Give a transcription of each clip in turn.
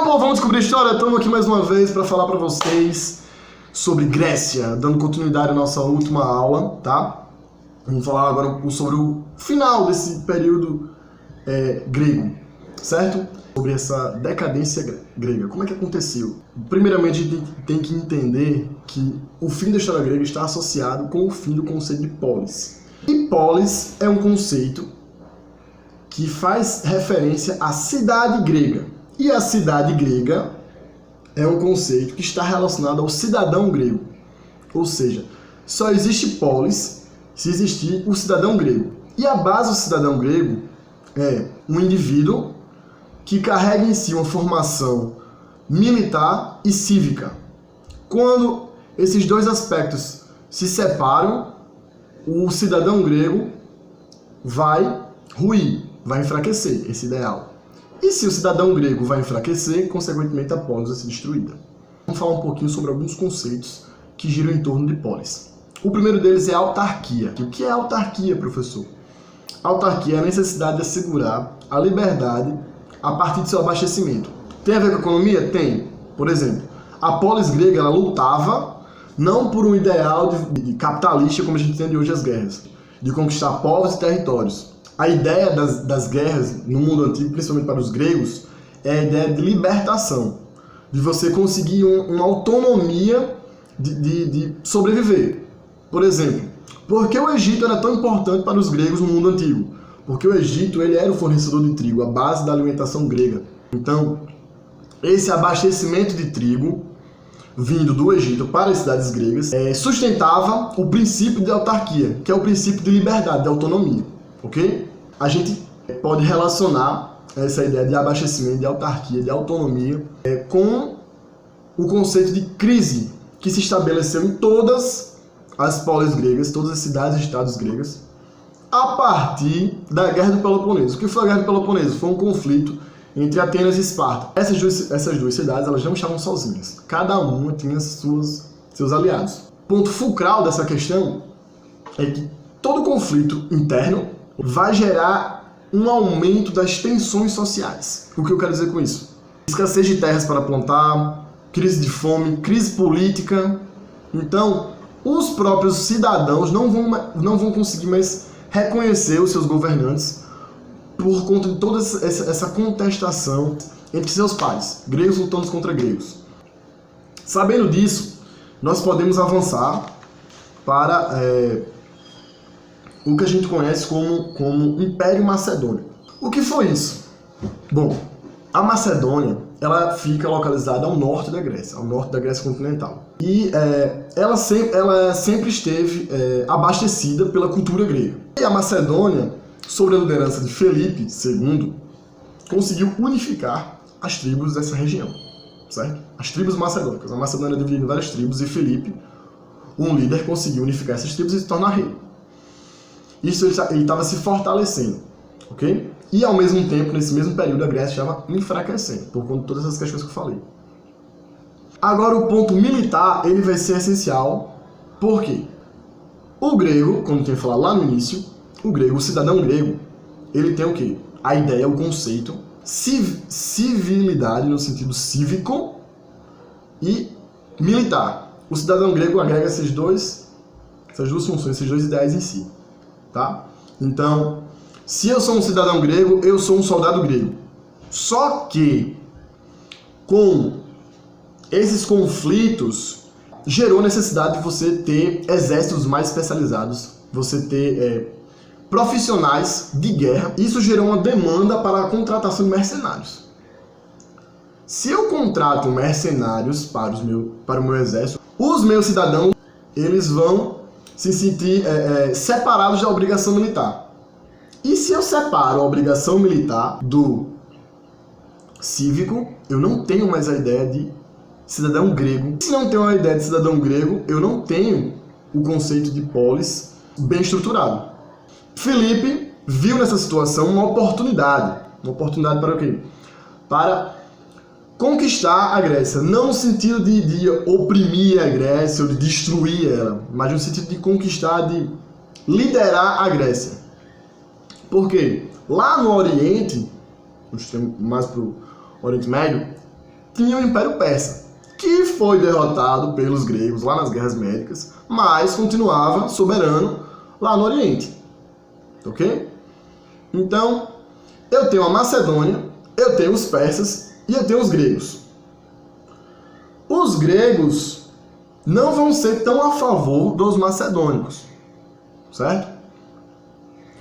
povo, vamos descobrir a história? Estamos aqui mais uma vez para falar para vocês sobre Grécia, dando continuidade à nossa última aula, tá? Vamos falar agora sobre o final desse período grego, certo? Sobre essa decadência grega. Como é que aconteceu? Primeiramente, a gente tem que entender que o fim da história grega está associado com o fim do conceito de polis. E polis é um conceito que faz referência à cidade grega. E a cidade grega é um conceito que está relacionado ao cidadão grego. Ou seja, só existe polis se existir o cidadão grego. E a base do cidadão grego é um indivíduo que carrega em si uma formação militar e cívica. Quando esses dois aspectos se separam, o cidadão grego vai ruir, vai enfraquecer esse ideal. E se o cidadão grego vai enfraquecer, consequentemente a polis vai ser destruída. Vamos falar um pouquinho sobre alguns conceitos que giram em torno de polis. O primeiro deles é a autarquia. O que é autarquia, professor? A autarquia é a necessidade de assegurar a liberdade a partir de seu abastecimento. Tem a ver com a economia? Tem. Por exemplo, a polis grega ela lutava não por um ideal de capitalista como a gente entende hoje as guerras, de conquistar povos e territórios. A ideia das guerras no mundo antigo, principalmente para os gregos, é a ideia de libertação, de você conseguir uma autonomia de sobreviver. Por exemplo, por que o Egito era tão importante para os gregos no mundo antigo? Porque o Egito ele era o fornecedor de trigo, a base da alimentação grega. Então, esse abastecimento de trigo vindo do Egito para as cidades gregas sustentava o princípio de autarquia, que é o princípio de liberdade, de autonomia. Ok? A gente pode relacionar essa ideia de abastecimento, de autarquia, de autonomia com o conceito de crise que se estabeleceu em todas as polis gregas, todas as cidades e estados gregas, a partir da Guerra do Peloponeso. O que foi a Guerra do Peloponeso? Foi um conflito entre Atenas e Esparta. Essas duas cidades elas não estavam sozinhas. Cada uma tinha seus aliados. O ponto fulcral dessa questão é que todo conflito interno vai gerar um aumento das tensões sociais. O que eu quero dizer com isso? Escassez de terras para plantar, crise de fome, crise política. Então, os próprios cidadãos não vão conseguir mais reconhecer os seus governantes por conta de toda essa contestação entre seus pares, gregos lutando contra gregos. Sabendo disso, nós podemos avançar para o que a gente conhece como Império Macedônio. O que foi isso? Bom, a Macedônia ela fica localizada ao norte da Grécia, ao norte da Grécia continental. E ela sempre esteve abastecida pela cultura grega. E a Macedônia, sob a liderança de Filipe II, conseguiu unificar as tribos dessa região, certo? As tribos macedônicas. A Macedônia é dividida em várias tribos e Filipe, um líder, conseguiu unificar essas tribos e se tornar rei. Isso ele estava se fortalecendo, ok? E ao mesmo tempo, nesse mesmo período, a Grécia estava enfraquecendo, por conta de todas essas questões que eu falei. Agora, o ponto militar, ele vai ser essencial, por quê? O grego, como eu tinha falado lá no início, o cidadão grego, ele tem o quê? A ideia, o conceito, civilidade no sentido cívico e militar. O cidadão grego agrega essas duas funções, esses dois ideais em si. Tá? Então, se eu sou um cidadão grego, eu sou um soldado grego. Só que, com esses conflitos, gerou necessidade de você ter exércitos mais especializados, você ter profissionais de guerra. Isso gerou uma demanda para a contratação de mercenários. Se eu contrato mercenários para o meu exército, os meus cidadãos eles vão se sentir separados da obrigação militar. E se eu separo a obrigação militar do cívico, eu não tenho mais a ideia de cidadão grego. Se não tenho a ideia de cidadão grego, eu não tenho o conceito de polis bem estruturado. Filipe viu nessa situação uma oportunidade. Uma oportunidade para o quê? Para conquistar a Grécia, não no sentido de oprimir a Grécia ou de destruir ela, mas no sentido de conquistar, de liderar a Grécia. Por quê? Lá no Oriente, mais para o Oriente Médio, tinha o Império Persa, que foi derrotado pelos gregos lá nas Guerras Médicas, mas continuava soberano lá no Oriente. Ok? Então, eu tenho a Macedônia, eu tenho os persas e eu tenho os gregos. Os gregos não vão ser tão a favor dos macedônicos, certo?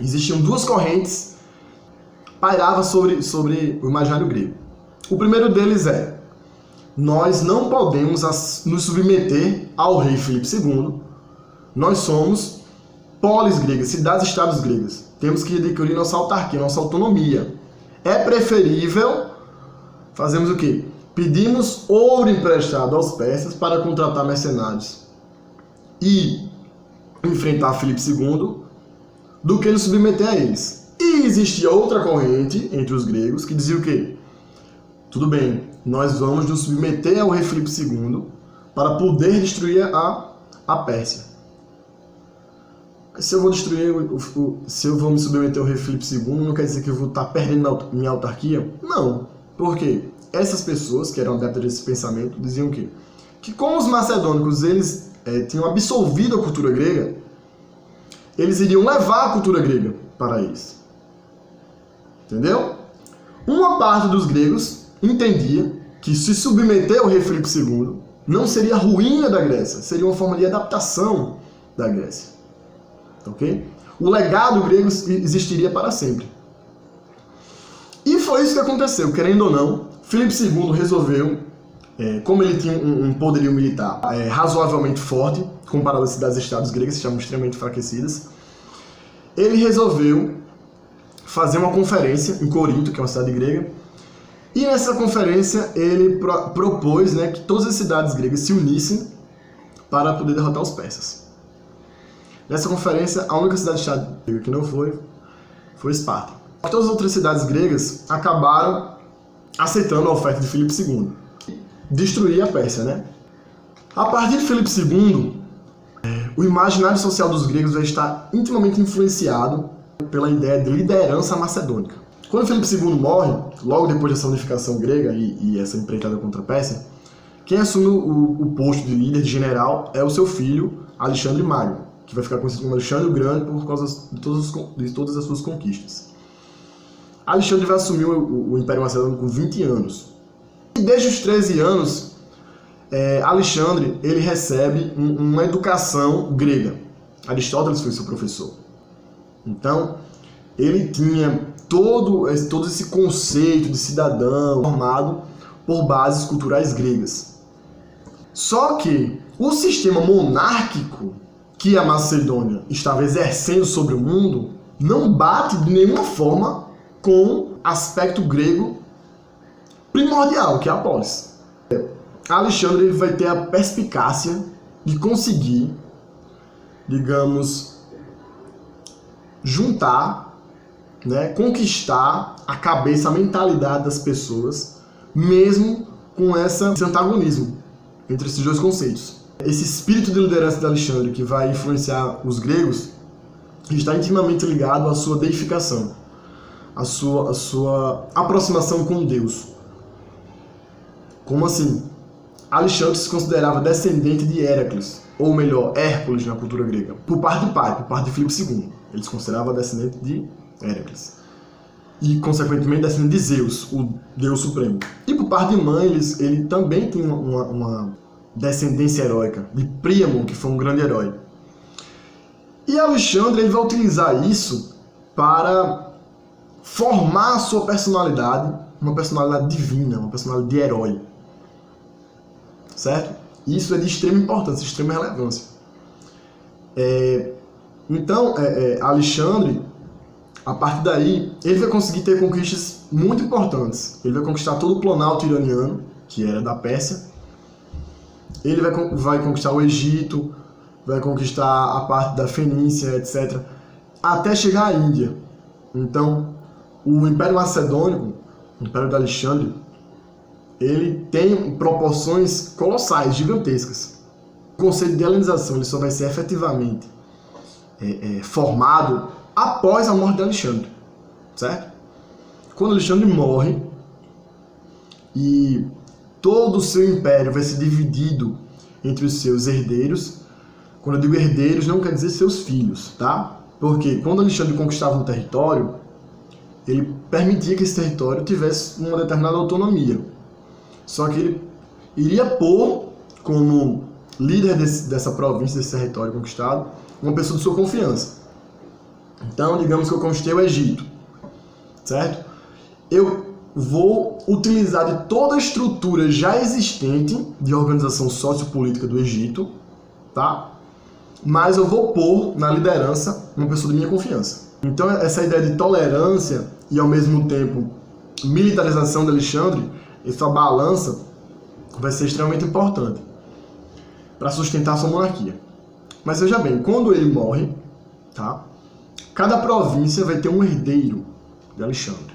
Existiam duas correntes que pairavam sobre o imaginário grego. O primeiro deles é: nós não podemos nos submeter ao rei Filipe II, nós somos polis gregas, cidades-estados gregas. Temos que adquirir nossa autarquia, nossa autonomia. É preferível fazermos o quê? Pedimos ouro emprestado aos persas para contratar mercenários e enfrentar Filipe II do que nos submeter a eles. E existia outra corrente entre os gregos que dizia o quê? Tudo bem, nós vamos nos submeter ao rei Filipe II para poder destruir a Pérsia. Se eu vou destruir, se eu vou me submeter ao rei Filipe II, não quer dizer que eu vou estar perdendo minha autarquia? Não. Por quê? Essas pessoas que eram adeptas desse pensamento diziam o quê? Que como os macedônicos eles tinham absorvido a cultura grega, eles iriam levar a cultura grega para eles. Entendeu? Uma parte dos gregos entendia que se submeter ao rei Filipe II não seria a ruína da Grécia, seria uma forma de adaptação da Grécia. Ok? O legado grego existiria para sempre. E foi isso que aconteceu, querendo ou não, Filipe II resolveu, como ele tinha um poderio militar razoavelmente forte, comparado às cidades-estados gregas, que estavam extremamente enfraquecidas, ele resolveu fazer uma conferência em Corinto, que é uma cidade grega, e nessa conferência ele propôs, que todas as cidades gregas se unissem para poder derrotar os persas. Nessa conferência, a única cidade-estado grega que não foi Esparta. Todas as outras cidades gregas acabaram aceitando a oferta de Filipe II. Destruir a Pérsia, A partir de Filipe II, o imaginário social dos gregos vai estar intimamente influenciado pela ideia de liderança macedônica. Quando Filipe II morre, logo depois dessa unificação grega e essa empreitada contra a Pérsia, quem assume o posto de líder, de general, é o seu filho, Alexandre Magno, que vai ficar conhecido como Alexandre o Grande por causa de todas as suas conquistas. Alexandre vai assumir o Império Macedônico com 20 anos. E desde os 13 anos, Alexandre ele recebe uma educação grega. Aristóteles foi seu professor. Então, ele tinha todo esse conceito de cidadão formado por bases culturais gregas. Só que o sistema monárquico que a Macedônia estava exercendo sobre o mundo não bate de nenhuma forma com aspecto grego primordial, que é a polis. Alexandre ele vai ter a perspicácia de conseguir, digamos, juntar, conquistar a cabeça, a mentalidade das pessoas, mesmo com esse antagonismo entre esses dois conceitos. Esse espírito de liderança de Alexandre, que vai influenciar os gregos, está intimamente ligado à sua deificação, à sua aproximação com Deus. Como assim? Alexandre se considerava descendente de Héracles, ou melhor, Hércules na cultura grega, por parte de pai, por parte de Filipe II. Ele se considerava descendente de Héracles. E, consequentemente, descendente de Zeus, o Deus Supremo. E por parte de mãe, ele também tinha uma descendência heróica, de Príamo, que foi um grande herói. E Alexandre ele vai utilizar isso para formar a sua personalidade, uma personalidade divina, uma personalidade de herói. Certo? Isso é de extrema importância, de extrema relevância. Então, Alexandre, a partir daí, ele vai conseguir ter conquistas muito importantes. Ele vai conquistar todo o Planalto iraniano, que era da Pérsia. Ele vai conquistar o Egito, vai conquistar a parte da Fenícia, etc., até chegar à Índia. Então, o Império Macedônico, o Império de Alexandre, ele tem proporções colossais, gigantescas. O conceito de helenização ele só vai ser efetivamente formado após a morte de Alexandre, certo? Quando Alexandre morre e todo o seu império vai ser dividido entre os seus herdeiros. Quando eu digo herdeiros, não quer dizer seus filhos, tá? Porque quando Alexandre conquistava um território, ele permitia que esse território tivesse uma determinada autonomia. Só que ele iria pôr como líder dessa província, desse território conquistado, uma pessoa de sua confiança. Então, digamos que eu conquistei o Egito, certo? Eu vou utilizar de toda a estrutura já existente de organização sociopolítica do Egito, tá? Mas eu vou pôr na liderança uma pessoa de minha confiança. Então, essa ideia de tolerância e, ao mesmo tempo, militarização de Alexandre, essa balança, vai ser extremamente importante para sustentar sua monarquia. Mas veja bem, quando ele morre, tá? Cada província vai ter um herdeiro de Alexandre,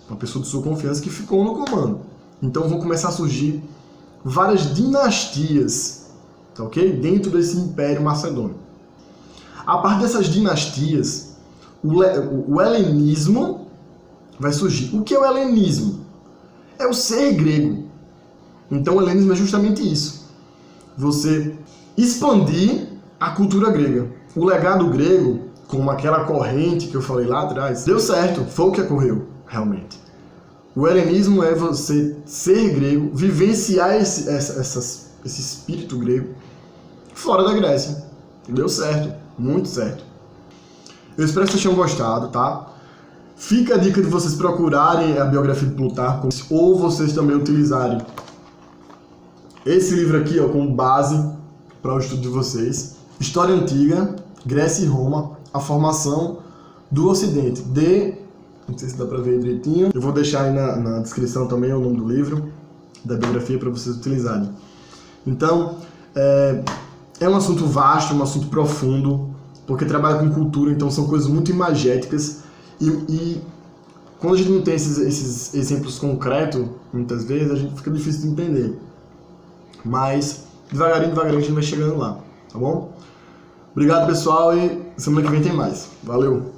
uma pessoa de sua confiança que ficou no comando. Então vão começar a surgir várias dinastias, tá, ok? Dentro desse Império Macedônio. A partir dessas dinastias, o helenismo vai surgir. O que é o helenismo? É o ser grego. Então o helenismo é justamente isso. Você expandir a cultura grega. O legado grego, como aquela corrente que eu falei lá atrás, deu certo, foi o que ocorreu, realmente. O helenismo é você ser grego, vivenciar esse espírito grego fora da Grécia. Deu certo, muito certo. Eu espero que vocês tenham gostado, tá? Fica a dica de vocês procurarem a biografia de Plutarco, ou vocês também utilizarem esse livro aqui, ó, como base para o estudo de vocês. História Antiga, Grécia e Roma, a formação do Ocidente. Não sei se dá para ver direitinho. Eu vou deixar aí na descrição também o nome do livro, da biografia, para vocês utilizarem. Então, é um assunto vasto, um assunto profundo, porque trabalha com cultura, então são coisas muito imagéticas. E quando a gente não tem esses exemplos concretos, muitas vezes, a gente fica difícil de entender. Mas, devagarinho a gente vai chegando lá, tá bom? Obrigado, pessoal, e semana que vem tem mais. Valeu!